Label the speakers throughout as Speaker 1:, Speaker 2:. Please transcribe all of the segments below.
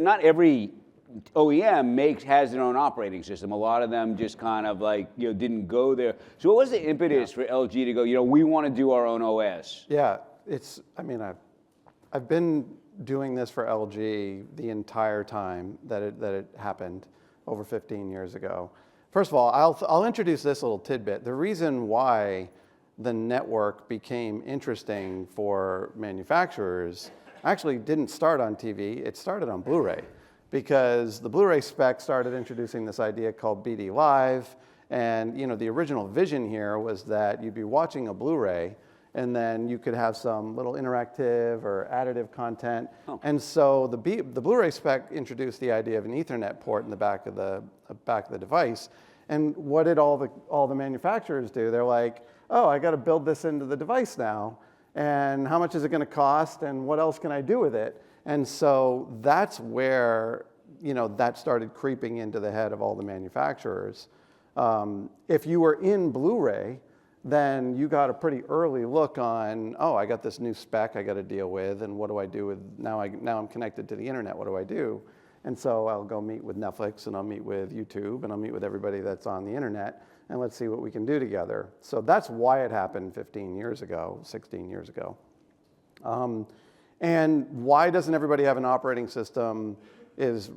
Speaker 1: not every OEM has their own operating system. A lot of them just kind of like, didn't go there. So what was the impetus for LG to go, we want to do our own OS?
Speaker 2: Yeah, I've been doing this for LG the entire time that it happened over 15 years ago. First of all, I'll introduce this little tidbit. The reason why the network became interesting for manufacturers actually didn't start on TV, it started on Blu-ray. Because the Blu-ray spec started introducing this idea called BD Live, and the original vision here was that you'd be watching a Blu-ray, and then you could have some little interactive or additive content. Oh. And so the Blu-ray spec introduced the idea of an Ethernet port in the back of the device. And what did all the manufacturers do? They're like, oh, I got to build this into the device now, and how much is it going to cost, and what else can I do with it? And so that's where that started creeping into the head of all the manufacturers. If you were in Blu-ray, then you got a pretty early look on, oh, I got this new spec I got to deal with, and what do I do with now I'm connected to the internet, what do I do? And so I'll go meet with Netflix, and I'll meet with YouTube, and I'll meet with everybody that's on the internet, and let's see what we can do together. So that's why it happened 15 years ago, 16 years ago. And why doesn't everybody have an operating system is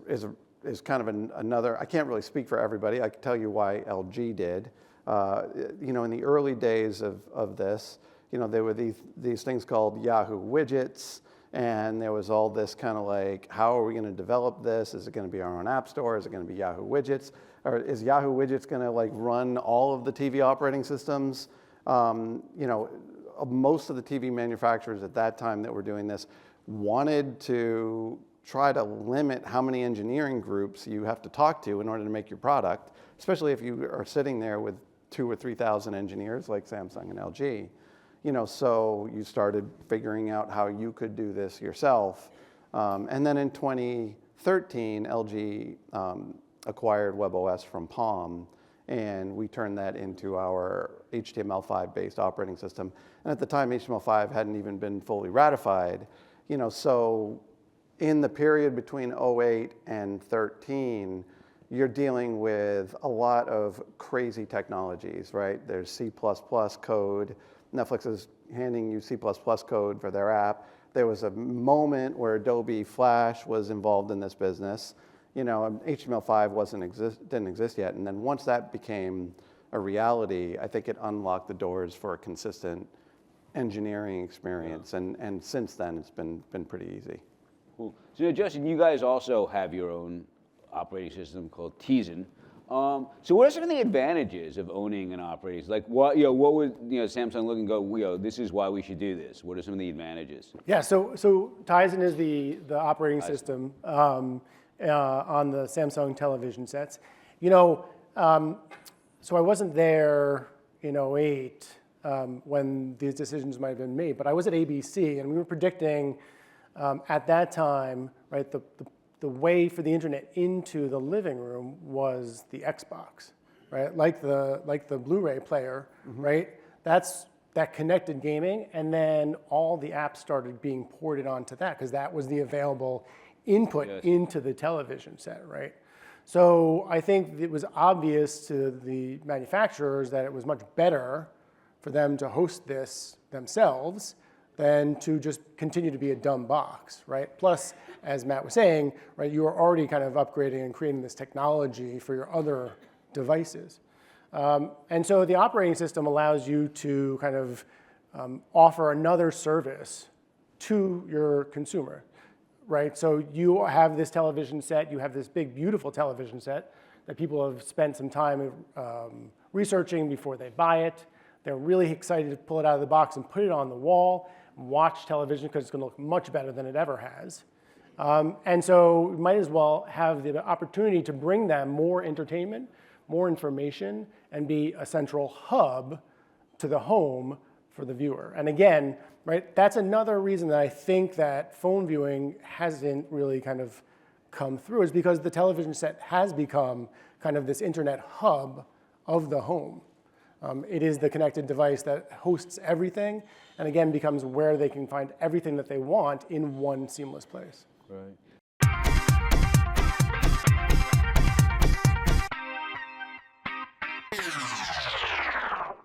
Speaker 2: kind of another, I can't really speak for everybody. I can tell you why LG did. In the early days of this, there were these things called Yahoo widgets, and there was all this kind of like, how are we going to develop this? Is it going to be our own app store? Is it going to be Yahoo widgets? Or is Yahoo widgets going to like run all of the TV operating systems? Most of the TV manufacturers at that time that were doing this wanted to try to limit how many engineering groups you have to talk to in order to make your product, especially if you are sitting there with 2,000 or 3,000 engineers like Samsung and LG. So you started figuring out how you could do this yourself. And then in 2013, LG acquired WebOS from Palm, and we turned that into our HTML5 based operating system. And at the time, HTML5 hadn't even been fully ratified. So in the period between 2008 and 13, you're dealing with a lot of crazy technologies, right? There's C++ code. Netflix is handing you C++ code for their app. There was a moment where Adobe Flash was involved in this business. HTML5 didn't exist yet. And then once that became a reality, I think it unlocked the doors for a consistent engineering experience. Yeah. And since then, it's been pretty easy.
Speaker 1: Cool. So Justin, you guys also have your own operating system called Tizen. So what are some of the advantages of owning an operating system? Like what would Samsung look and go, this is why we should do this? What are some of the advantages?
Speaker 3: Yeah, so Tizen is the operating system on the Samsung television sets. So I wasn't there in 2008 when these decisions might have been made, but I was at ABC, and we were predicting at that time, right, the way for the internet into the living room was the Xbox, right? Like the Blu-ray player, mm-hmm. right? That connected gaming, and then all the apps started being ported onto that because that was the available input yes. into the television set, right? So I think it was obvious to the manufacturers that it was much better for them to host this themselves than to just continue to be a dumb box, right? Plus, as Matt was saying, right, you are already kind of upgrading and creating this technology for your other devices. And so the operating system allows you to kind of offer another service to your consumer, right? So you have this television set, you have this big, beautiful television set that people have spent some time researching before they buy it. They're really excited to pull it out of the box and put it on the wall, watch television because it's going to look much better than it ever has. And so you might as well have the opportunity to bring them more entertainment, more information, and be a central hub to the home for the viewer. And again, right, that's another reason that I think that phone viewing hasn't really kind of come through is because the television set has become kind of this internet hub of the home. It is the connected device that hosts everything, and again becomes where they can find everything that they want in one seamless place.
Speaker 1: Right.